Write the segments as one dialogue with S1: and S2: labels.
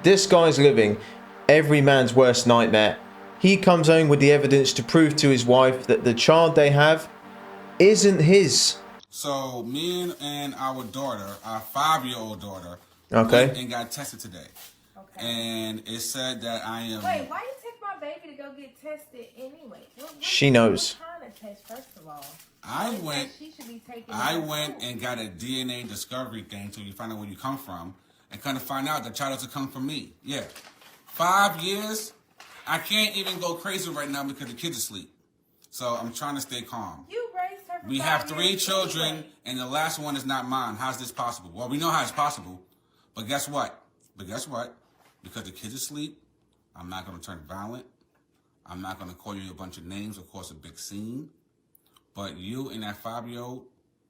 S1: This guy's living every man's worst nightmare. He comes home with the evidence to prove to his wife that the child they have isn't his.
S2: So me and our daughter, our 5-year-old daughter,
S1: Okay,
S2: went and got tested today. Okay. And it said that I am...
S3: Wait, why you take my baby to go get tested anyway?
S1: She knows.
S3: What kind of test, first of all?
S2: I went and got a DNA discovery thing so you find out where you come from and kind of find out the child doesn't come from me. Yeah. 5 years, I can't even go crazy right now because the kids are asleep. So I'm trying to stay calm.
S3: You raised her for
S2: We
S3: 5
S2: have 3
S3: years
S2: children
S3: anyway.
S2: and the last one is not mine. How's this possible? Well, we know how it's possible. But guess what? Because the kids are asleep, I'm not going to turn violent. I'm not going to call you a bunch of names or cause a big scene. But you and that 5-year-old,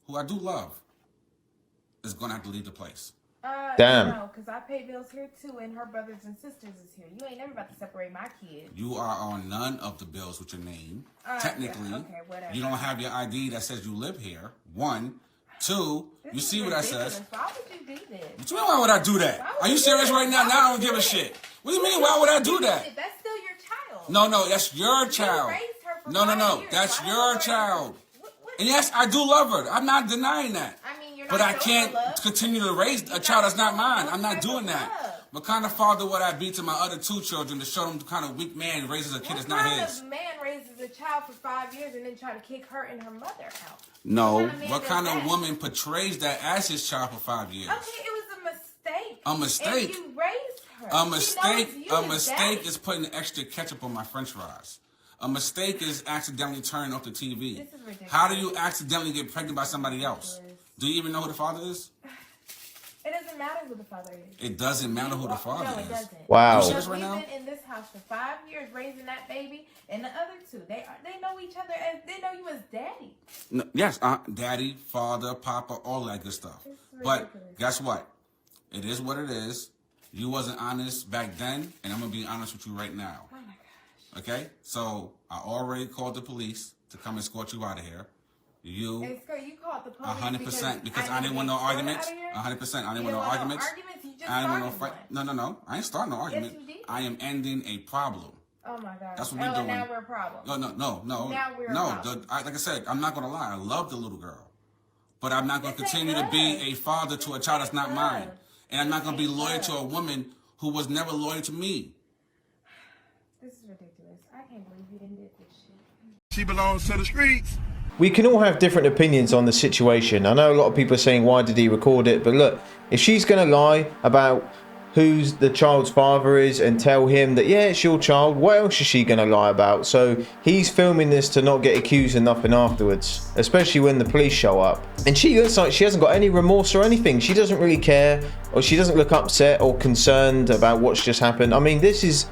S2: who I do love, is going to have to leave the place.
S1: Damn.
S3: No, because I pay bills here too, and her brothers and sisters is here. You ain't never about to separate my kids.
S2: You are on none of the bills with your name. Technically,
S3: yeah, okay, whatever.
S2: You don't have your ID that says you live here. 1, 2, you see what that says?
S3: Why would you do this?
S2: What you mean, why would I do that? Are you serious right now? Now I don't give a shit. What do you mean, why would I do that?
S3: That's still your child.
S2: No, that's your child.
S3: You raised her for
S2: No,
S3: 5 years.
S2: that's
S3: Why
S2: your
S3: would you
S2: child.
S3: What?
S2: And yes, I do love her. I'm not denying that.
S3: I mean, you're not
S2: But I
S3: showing
S2: can't
S3: love.
S2: continue to raise a child that's not mine. I'm not doing that. What kind of father would I be to my other 2 children to show them the kind of weak man raises a kid that's not his?
S3: What kind of man raises a child for 5 years and then try to kick her and her mother out?
S2: No. What kind of woman portrays that as his child for 5 years?
S3: Okay, it was a mistake.
S2: A mistake?
S3: And you raised her.
S2: A mistake is putting extra ketchup on my french fries. A mistake is accidentally turning off the TV.
S3: This is ridiculous.
S2: How do you accidentally get pregnant by somebody else? Do you even know who the father is?
S3: It doesn't matter who the father is.
S2: It doesn't matter who the father is.
S3: No, it doesn't.
S1: Wow.
S3: Because we've been in this house for 5 years raising that baby, and the other 2, they know each other as they know you as daddy.
S2: No, yes, daddy, father, papa, all that good stuff. But guess what? It is what it is. You wasn't honest back then, and I'm gonna be honest with you right now.
S3: Oh my gosh.
S2: Okay? So I already called the police to come escort you out of here. You
S3: called the police
S2: 100% because I didn't want no arguments. 100%. I didn't want no arguments.
S3: You just
S2: I didn't want no
S3: started
S2: fight.
S3: one.
S2: No. I ain't starting no argument.
S3: Yes, you did.
S2: I am ending a problem.
S3: Oh my God.
S2: That's what we're doing.
S3: Now we're a problem.
S2: No.
S3: Now we're a problem.
S2: Like I said, I'm not gonna lie. I love the little girl, but I'm not gonna continue to be a father to a child that's not mine, and I'm not gonna be loyal to a woman who was never loyal to me.
S3: This is ridiculous. I can't believe you didn't do this shit.
S4: She belongs to the streets.
S1: We can all have different opinions on the situation. I know a lot of people are saying, why did he record it? But look, if she's going to lie about who the child's father is and tell him that, yeah, it's your child, what else is she going to lie about? So he's filming this to not get accused of nothing afterwards, especially when the police show up. And she looks like she hasn't got any remorse or anything. She doesn't really care, or she doesn't look upset or concerned about what's just happened. I mean, this is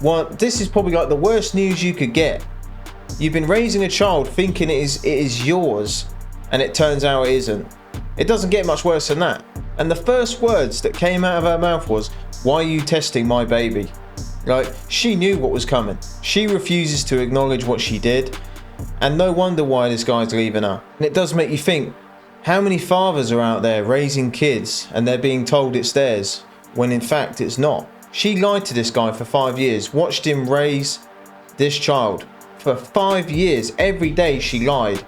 S1: probably like the worst news you could get. You've been raising a child thinking it is yours, and it turns out it isn't. It doesn't get much worse than that. And the first words that came out of her mouth was, "Why are you testing my baby?" Like, she knew what was coming. She refuses to acknowledge what she did, and no wonder why this guy's leaving her. And it does make you think, how many fathers are out there raising kids and they're being told it's theirs, when in fact it's not? She lied to this guy for 5 years, watched him raise this child. For 5 years, every day she lied.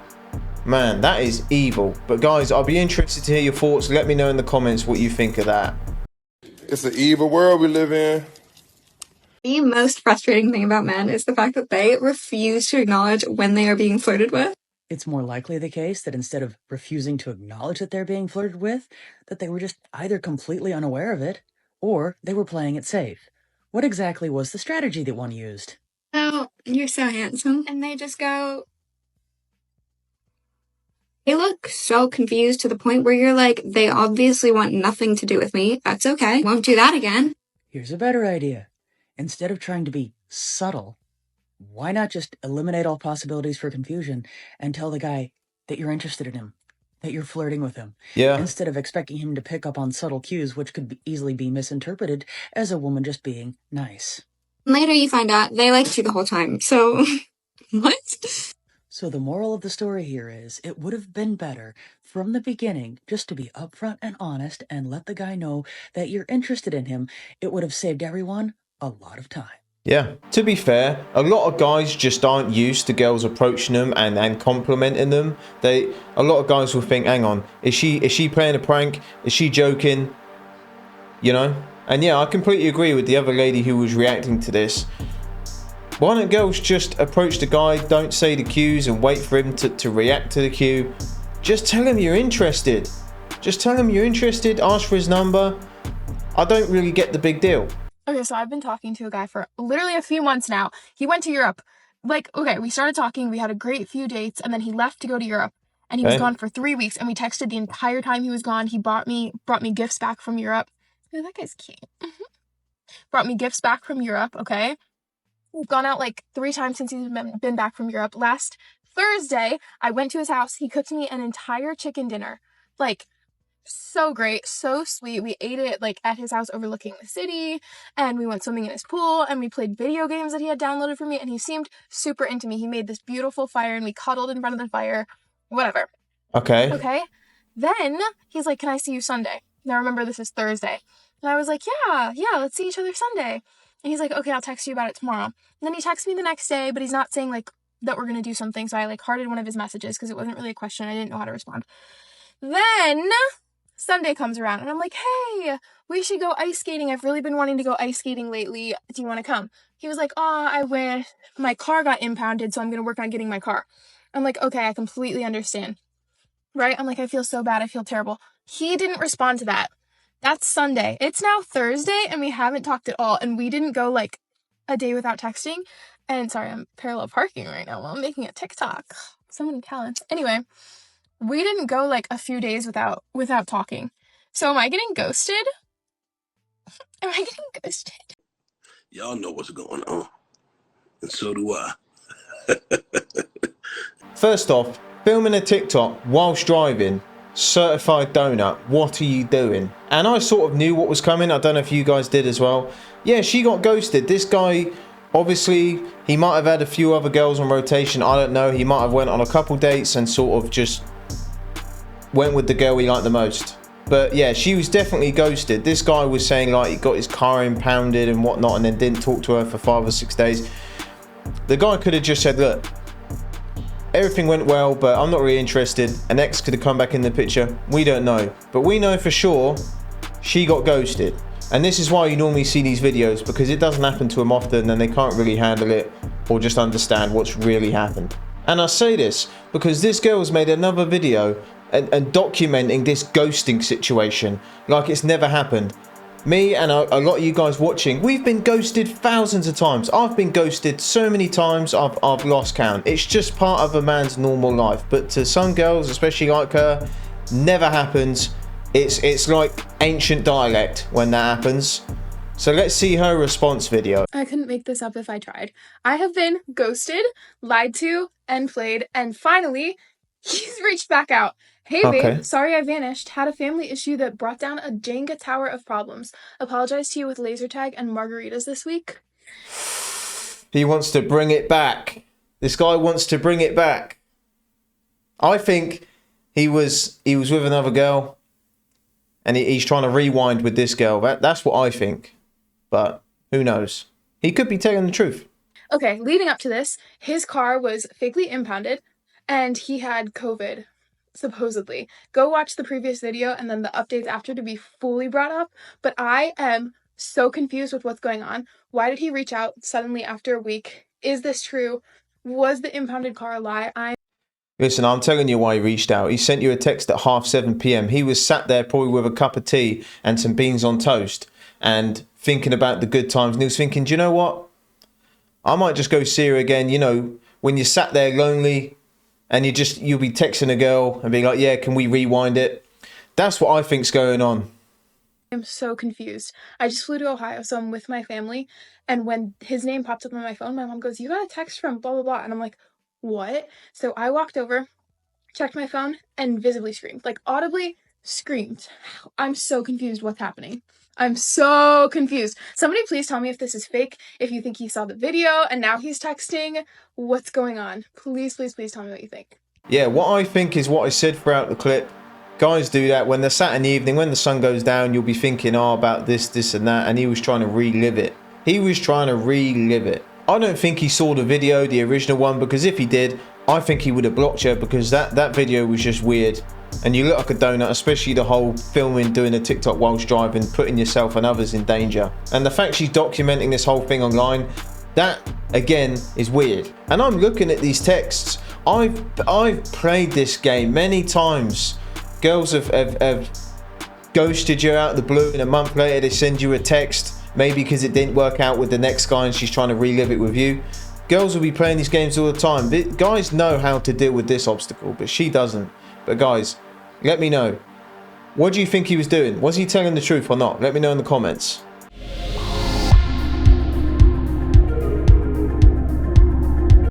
S1: Man, that is evil. But guys, I'll be interested to hear your thoughts. Let me know in the comments what you think of that.
S4: It's an evil world we live in.
S5: The most frustrating thing about men is the fact that they refuse to acknowledge when they are being flirted with.
S6: It's more likely the case that instead of refusing to acknowledge that they're being flirted with, that they were just either completely unaware of it, or they were playing it safe. What exactly was the strategy that one used?
S5: Oh, you're so handsome. And they just go... They look so confused to the point where you're like, they obviously want nothing to do with me. That's okay. Won't do that again.
S6: Here's a better idea. Instead of trying to be subtle, why not just eliminate all possibilities for confusion and tell the guy that you're interested in him, that you're flirting with him, instead of expecting him to pick up on subtle cues which could easily be misinterpreted as a woman just being nice.
S5: Later you find out they liked you the whole time, so... What?
S6: So the moral of the story here is, it would have been better from the beginning just to be upfront and honest and let the guy know that you're interested in him. It would have saved everyone a lot of time.
S1: Yeah, to be fair, a lot of guys just aren't used to girls approaching them and complimenting them. A lot of guys will think, hang on, is she playing a prank? Is she joking? You know? And yeah, I completely agree with the other lady who was reacting to this. Why don't girls just approach the guy, don't say the cues and wait for him to react to the cue? Just tell him you're interested. Just tell him you're interested, ask for his number. I don't really get the big deal.
S7: Okay, so I've been talking to a guy for literally a few months now. He went to Europe. Like, okay, we started talking, we had a great few dates, and then he left to go to Europe. And he was gone for 3 weeks, and we texted the entire time he was gone. He brought me gifts back from Europe. Oh, that guy's cute. Brought me gifts back from Europe, okay? We've gone out like 3 times since he's been back from Europe. Last Thursday, I went to his house. He cooked me an entire chicken dinner. Like, so great, so sweet. We ate it like at his house overlooking the city, and we went swimming in his pool, and we played video games that he had downloaded for me, and he seemed super into me. He made this beautiful fire, and we cuddled in front of the fire. Whatever. Okay. Then he's like, can I see you Sunday? Now remember, this is Thursday. And I was like, yeah, let's see each other Sunday. And he's like, okay, I'll text you about it tomorrow. And then he texts me the next day, but he's not saying like that we're gonna do something. So I like hearted one of his messages because it wasn't really a question. I didn't know how to respond. Then Sunday comes around and I'm like, hey, we should go ice skating. I've really been wanting to go ice skating lately. Do you want to come? He was like, I wish. My car got impounded, so I'm going to work on getting my car. I'm like, okay, I completely understand. Right? I'm like, I feel so bad. I feel terrible. He didn't respond to that. That's Sunday. It's now Thursday and we haven't talked at all. And we didn't go like a day without texting. And sorry, I'm parallel parking right now while I'm making a TikTok. So many talents. Anyway. We didn't go like a few days without talking. So am I getting ghosted? Am I getting ghosted?
S8: Y'all know what's going on. And so do I.
S1: First off, filming a TikTok whilst driving, certified donut, what are you doing? And I sort of knew what was coming. I don't know if you guys did as well. Yeah, she got ghosted. This guy, obviously, he might have had a few other girls on rotation. I don't know. He might have went on a couple dates and sort of just went with the girl he liked the most. But yeah, she was definitely ghosted. This guy was saying like he got his car impounded and whatnot and then didn't talk to her for 5 or 6 days. The guy could have just said, look, everything went well, but I'm not really interested. An ex could have come back in the picture. We don't know. But we know for sure she got ghosted. And this is why you normally see these videos, because it doesn't happen to them often and they can't really handle it or just understand what's really happened. And I say this because this girl has made another video and documenting this ghosting situation like it's never happened. Me and a lot of you guys watching, we've been ghosted thousands of times. I've been ghosted so many times I've lost count. It's just part of a man's normal life. But to some girls, especially like her, never happens. It's like ancient dialect when that happens. So let's see her response video.
S7: I couldn't make this up if I tried. I have been ghosted, lied to, and played, and finally, he's reached back out. Hey babe, sorry I vanished. Had a family issue that brought down a Jenga tower of problems. Apologize to you with laser tag and margaritas this week.
S1: He wants to bring it back. This guy wants to bring it back. I think he was with another girl and he's trying to rewind with this girl. That's what I think. But who knows? He could be telling the truth.
S7: Okay, leading up to this, his car was fakely impounded and he had COVID. Supposedly. Go watch the previous video and then the updates after to be fully brought up. But I am so confused with what's going on. Why did he reach out suddenly after a week? Is this true? Was the impounded car a lie?
S1: Listen, I'm telling you why he reached out. He sent you a text at 7:30 p.m. He was sat there probably with a cup of tea and some beans on toast and thinking about the good times. And he was thinking, do you know what? I might just go see her again. You know, when you're sat there lonely, and you'll be texting a girl and being like, yeah, can we rewind it? That's what I think's going on.
S7: I'm so confused. I just flew to Ohio, so I'm with my family. And when his name popped up on my phone, my mom goes, you got a text from blah, blah, blah. And I'm like, what? So I walked over, checked my phone, and visibly screamed. Like, audibly screamed. I'm so confused what's happening. I'm so confused. Somebody please tell me if this is fake, if you think he saw the video and now he's texting. What's going on? Please, please, please tell me what you think.
S1: Yeah, what I think is what I said throughout the clip. Guys do that when they're sat in the evening, when the sun goes down, you'll be thinking, oh, about this and that, and he was trying to relive it. He was trying to relive it. I don't think he saw the video, the original one, because if he did, I think he would have blocked her, because that video was just weird. And you look like a donut, especially the whole filming, doing a TikTok whilst driving, putting yourself and others in danger. And the fact she's documenting this whole thing online, that again is weird. And I'm looking at these texts. I've played this game many times. Girls have ghosted you out of the blue, and a month later they send you a text, maybe because it didn't work out with the next guy and she's trying to relive it with you. Girls will be playing these games all the time. Guys know how to deal with this obstacle, but she doesn't. But guys, let me know. What do you think he was doing? Was he telling the truth or not? Let me know in the comments.